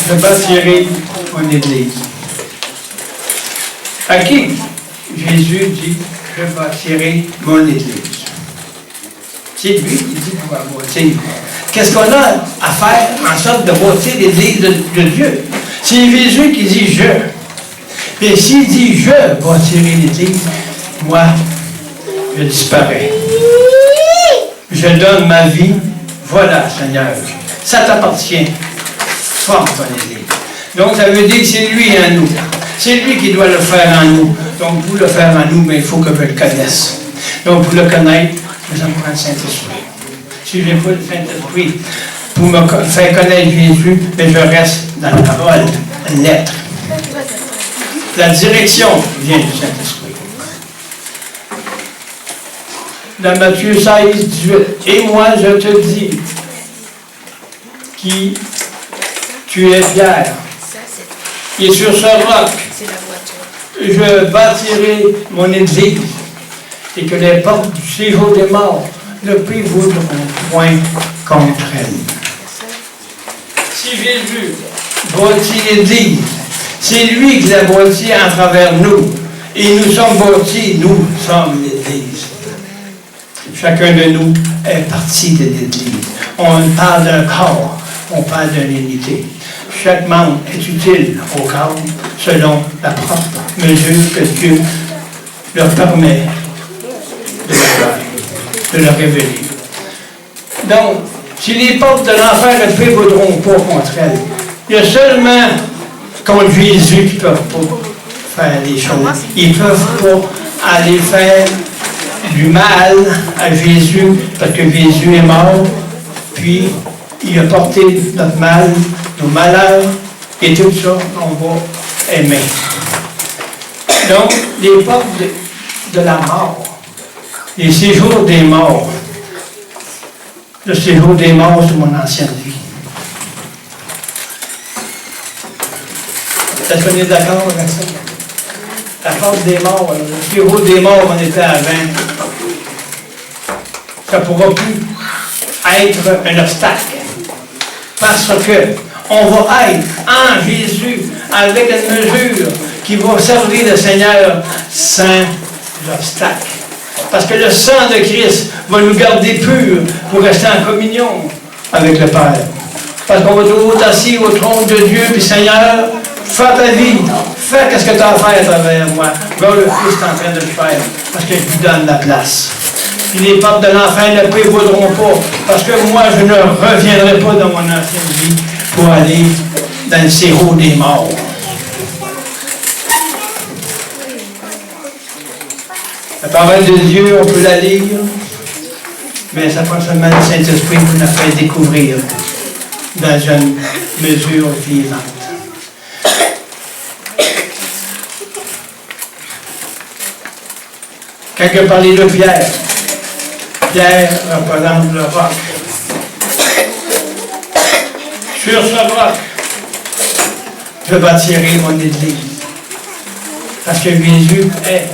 je bâtirai mon Église. À qui Jésus dit, je bâtirai mon Église? C'est lui qui dit pour la bâtir. Qu'est-ce qu'on a à faire en sorte de bâtir l'Église de Dieu? C'est Jésus qui dit je. Et s'il dit je bâtirai l'Église, moi, je disparais. Je donne ma vie. Voilà, Seigneur. Ça t'appartient. Forme ton Église. Donc, ça veut dire que c'est lui en nous. C'est lui qui doit le faire en nous. Donc, pour le faire en nous, mais il faut que je le connaisse. Donc, pour le connaître, nous avons le Saint-Esprit. Si je n'ai pas le Saint-Esprit pour me faire connaître Jésus, mais je reste dans la parole, la lettre. La direction vient du Saint-Esprit. Dans Matthieu 16, 18, et moi je te dis, qui tu es Pierre, et sur ce roc, je bâtirai mon église, et que les portes du séjour des morts ne prévaudront point contre elle. Si Jésus bâtit l'église, c'est lui qui l'a bâti à travers nous. Et nous sommes bâtis, nous sommes l'église. Chacun de nous est partie de l'église. On parle d'un corps, on parle d'une unité. Chaque membre est utile au corps selon la propre mesure que Dieu leur permet de le révéler. Donc, si les portes de l'enfer ne prévaudront pas contre elle, il y a seulement contre Jésus qui ne peuvent pas faire les choses. Ils ne peuvent pas aller faire du mal à Jésus parce que Jésus est mort, puis il a porté notre mal, nos malheurs, et tout ça, on va aimer. Donc, les portes de la mort, les séjours des morts, le séjour des morts, c'est mon ancienne vie. Est-ce qu'on est d'accord avec ça? La porte des morts, le séjour des morts, on était avant. Ça ne pourra plus être un obstacle. Parce que on va être en Jésus avec une mesure qui va servir le Seigneur sans l'obstacle. Parce que le sang de Christ va nous garder purs pour rester en communion avec le Père. Parce qu'on va toujours être assis au trône de Dieu, puis Seigneur, fais ta vie, fais ce que tu as à faire à travers moi. Là, le Christ est en train de le faire, parce que je lui donne la place. Puis les portes de l'enfer ne prévaudront pas, parce que moi, je ne reviendrai pas dans mon ancienne vie pour aller dans le séjour des morts. La parole de Dieu, on peut la lire, mais ça prend seulement le Saint-Esprit pour nous faire découvrir dans une mesure vivante. Quand il a parlé de Pierre, Pierre représente le roc. Sur ce roc, je bâtirai mon église. Parce que Jésus est.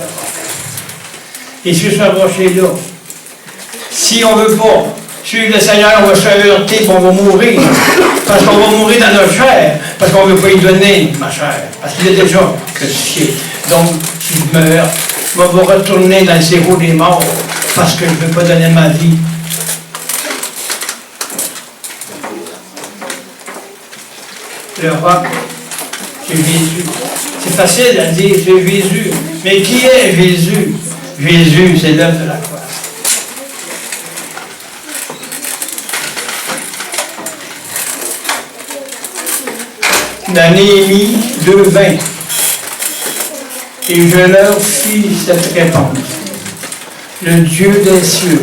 Et sur ce rocher-là, si on ne veut pas suivre le Seigneur, on va se heurter et on va mourir. Parce qu'on va mourir dans notre chair. Parce qu'on ne veut pas y donner ma chair. Parce qu'il est déjà crucifié. Donc, si je me heurte, je vais retourner dans le séjour des morts. Parce que je ne veux pas donner ma vie. Le roc, c'est Jésus. C'est facile à dire, c'est Jésus. Mais qui est Jésus? Jésus, c'est l'œuvre de la croix. Dans Néhémie 2:20, et je leur fis cette réponse. Le Dieu des cieux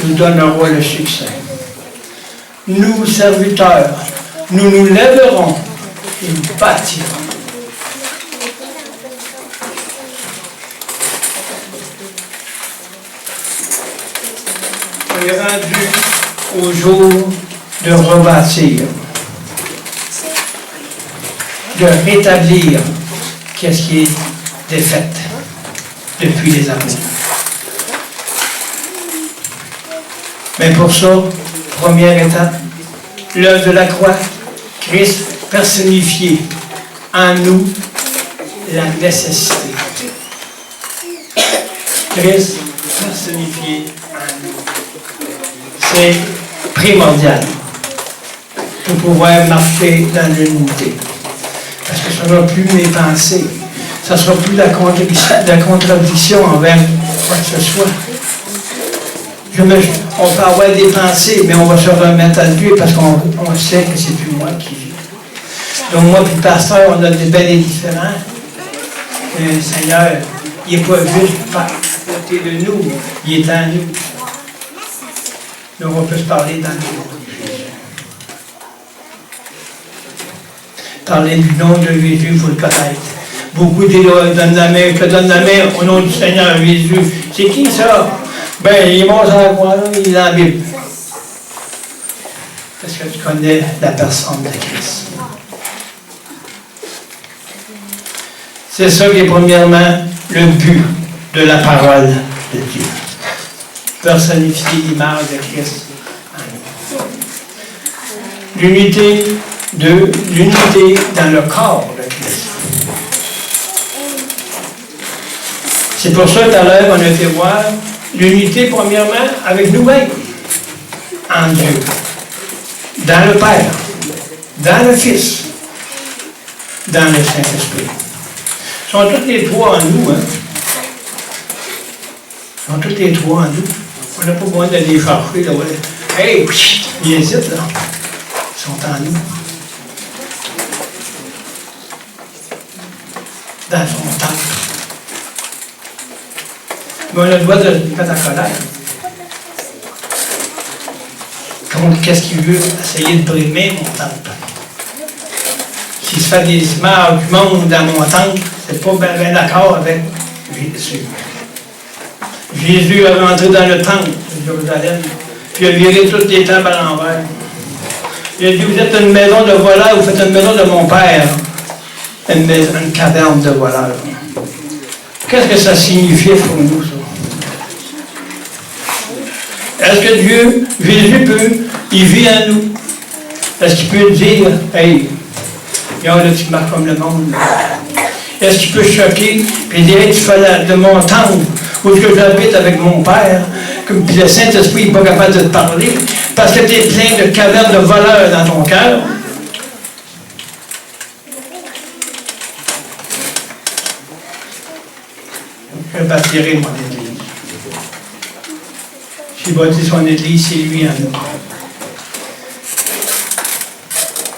nous donnera le succès. Nous, serviteurs, nous nous lèverons et nous bâtirons. On est rendu au jour de rebâtir, de rétablir qu'est-ce qui est défait depuis les années. Mais pour ça, première étape, l'œuvre de la croix, Christ personnifié en nous la nécessité. Christ personnifié en nous. C'est primordial pour pouvoir marcher dans l'unité. Parce que ce ne sera plus mes pensées. Ça ne sera plus la contradiction envers quoi que ce soit. On peut avoir des pensées, mais on va se remettre à Dieu parce qu'on sait que c'est plus moi qui vis. Donc moi puis le pasteur, on a des belles et différents. Le Seigneur, il n'est pas juste à côté de nous, il est en nous. Donc on peut se parler dans le nom de Jésus. Parler du nom de Jésus, il faut le connaître. Beaucoup disent, donne la main, je te donne la main au nom du Seigneur Jésus. C'est qui ça? Ben, il est mort dans la croix, il est dans la Bible. Parce que tu connais la personne de Christ. C'est ça qui est premièrement le but de la parole de Dieu. Personnifier l'image de Christ en nous. L'unité dans le corps de Christ. C'est pour ça, tout à l'heure, on a fait voir l'unité, premièrement, avec nous-mêmes, en Dieu, dans le Père, dans le Fils, dans le Saint-Esprit. Ils sont tous les trois en nous, hein? Ils sont tous les trois en nous. On n'a pas besoin de les chercher, là. Hey, ils hésitent, là. Ils sont en nous. Dans son temple. Mais on a le droit de mettre en colère. Qu'est-ce qu'il veut? Essayer de brimer mon temple. S'il se fait des images du monde dans mon temple, c'est pas bien d'accord avec Jésus. Jésus est rentré dans le temple de Jérusalem, puis il a viré toutes les tables à l'envers. Il a dit, vous êtes une maison de voleurs, vous faites une maison de mon père. Une caverne de voleurs. Qu'est-ce que ça signifiait pour nous, ça? Est-ce que Dieu, Jésus il vit en nous? Est-ce qu'il peut dire, hey, regarde là, tu marches comme le monde. Est-ce qu'il peut choquer et dire, tu fais de mon temple, où est-ce que j'habite avec mon Père, puis le Saint-Esprit n'est pas capable de te parler, parce que tu es plein de cavernes de voleurs dans ton cœur? Je bâtirai mon Église. J'ai bâti son Église, c'est lui en nous.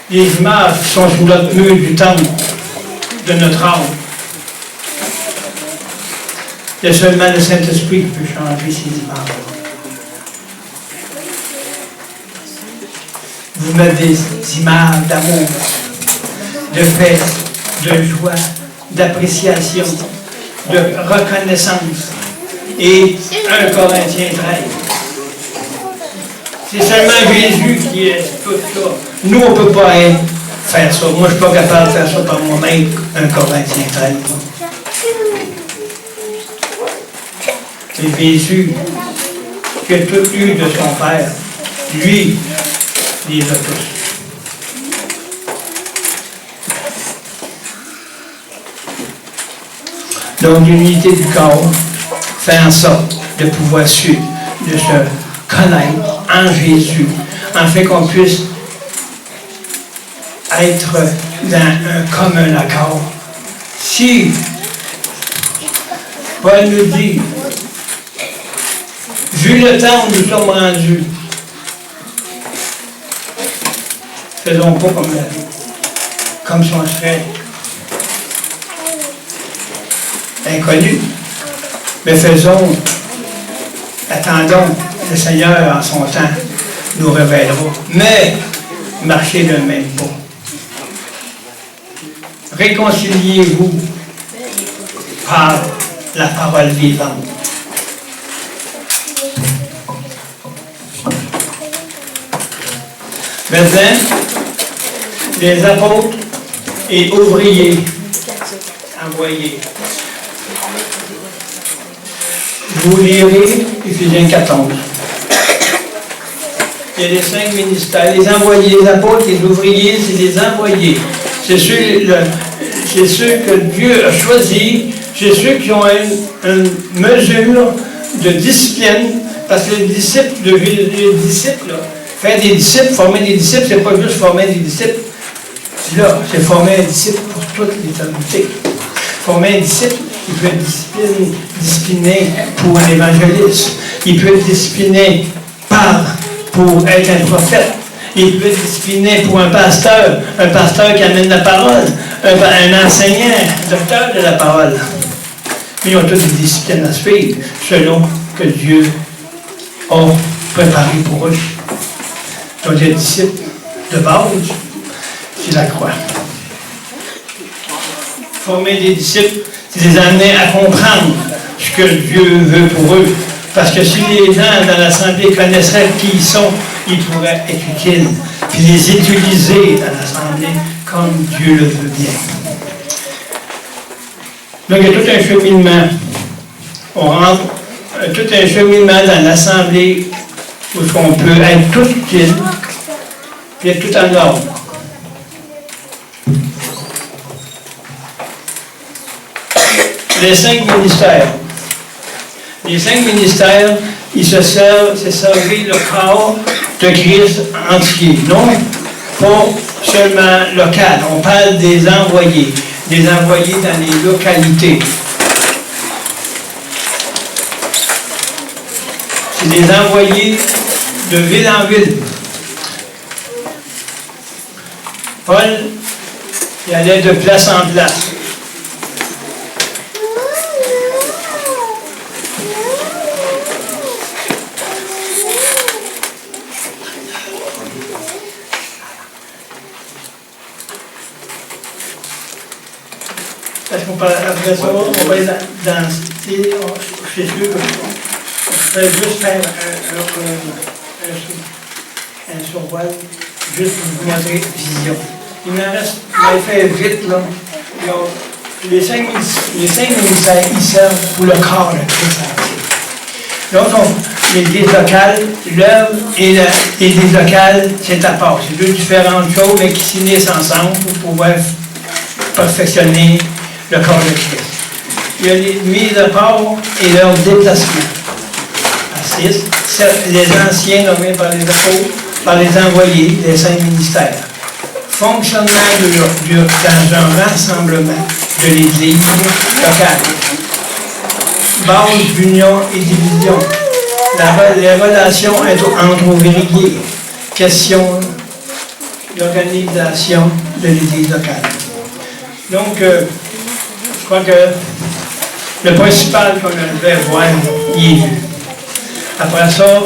Les images qui sont sous notre mur du temple de notre âme, c'est seulement le Saint-Esprit qui peut changer ces images. Vous mettez des images d'amour, de paix, de joie, d'appréciation, de reconnaissance. Et 1 Corinthiens 13. C'est seulement Jésus qui est tout ça. Nous, on ne peut pas faire ça. Moi, je ne suis pas capable de faire ça par moi-même, 1 Corinthiens 13. C'est Jésus qui a tout eu de son Père. Lui, les a tous. Donc, l'unité du corps fait en sorte de pouvoir suivre, de se connaître en Jésus, afin qu'on puisse être dans un commun accord. Si Paul nous dit, vu le temps où nous sommes rendus, faisons pas comme si on serait inconnus, mais attendons, le Seigneur en son temps nous révélera, mais marchez le même pas. Réconciliez-vous par la parole vivante. Maintenant, les apôtres et ouvriers envoyés. Vous lirez Éphésiens 14. Il y a les 5 ministères, les envoyés, les apôtres, les ouvriers, c'est les envoyés. C'est ceux que Dieu a choisis, c'est ceux qui ont une mesure de discipline, parce que les disciples, faire des disciples, former des disciples, c'est pas juste former des disciples, Là, c'est former un disciple pour toute l'éternité. Former un disciple, il peut être discipliné pour un évangéliste. Il peut être discipliné pour être un prophète. Il peut être discipliné pour un pasteur qui amène la parole, un enseignant, un docteur de la parole. Mais ils ont toutes des disciplines à suivre selon que Dieu a préparé pour eux. Donc, les disciples de base, c'est la croix. Former des disciples, c'est les amener à comprendre ce que Dieu veut pour eux. Parce que si les gens dans l'Assemblée connaisseraient qui ils sont, ils pourraient être utiles, puis les utiliser dans l'Assemblée comme Dieu le veut bien. Donc il y a tout un cheminement. On rentre tout un cheminement dans l'Assemblée où on peut être tout utile, puis être tout en ordre. Les 5 ministères. Les 5 ministères, ils se servent, c'est servir le corps de Christ entier. Non pas seulement local. On parle des envoyés dans les localités. C'est des envoyés de ville en ville. Paul, il allait de place en place. Parce qu'on parle, après ça, on va aller dans je suis sûr, je vais juste faire un survol, juste pour vous montrer vision. Il m'en reste, je vais faire vite, là. Donc, les 5 ministères, ils servent pour le corps de Christ entier. Donc, l'église locale, l'œuvre et l'église locale, c'est à part. C'est deux différentes choses, mais qui s'unissent ensemble pour pouvoir perfectionner le corps de Christ. Il y a les mises à part et leur déplacement. À 6, les anciens nommés par les apôtres, par les envoyés, les 5 ministères. Fonctionnement dans un rassemblement de l'Église locale. Base d'union et division. Les relations entre ouvriers. Question d'organisation de l'Église locale. Donc, je crois que le principal qu'on devait voir, il est vu. Après ça,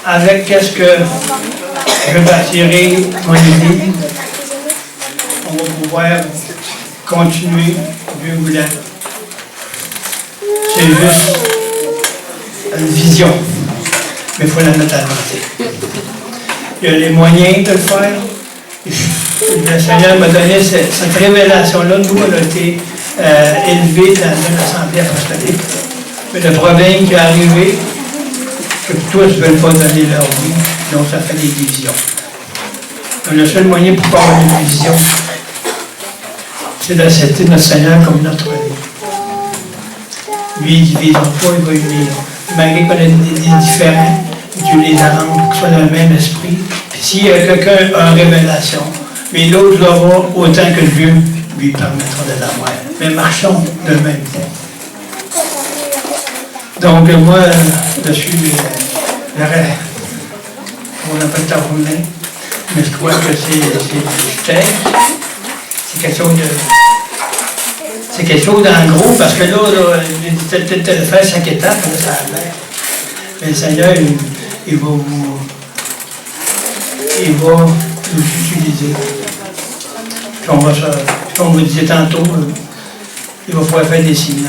avec qu'est-ce que je bâtirai mon Église, on va pouvoir continuer, Dieu voulant. C'est juste une vision, mais il faut la mettre à l'entrée. Il y a les moyens de le faire. Le Seigneur m'a donné cette révélation-là. Nous, on a été élevés dans une assemblée apostolique. Mais le problème qui est arrivé, c'est que tous ne veulent pas donner leur vie, donc ça fait des divisions. Donc, le seul moyen pour avoir une vision, c'est d'accepter notre Seigneur comme notre vie. Lui, il ne divise pas, il va unir. Malgré qu'on ait des différents, Dieu les arrange pour qu'ils soient dans le même esprit. Puis s'il y a quelqu'un a une révélation, mais l'autre l'aura autant que Dieu lui permettra de l'avoir. Mais marchons de même temps. Donc moi, je suis on n'a pas le temps pour nous, mais je crois que c'est quelque chose d'en gros, parce que là, il était peut-être de faire 5 étapes, là, ça a l'air. Mais le Seigneur, il va nous utiliser. Puis on va, comme on disait tantôt, il va pouvoir faire des signes.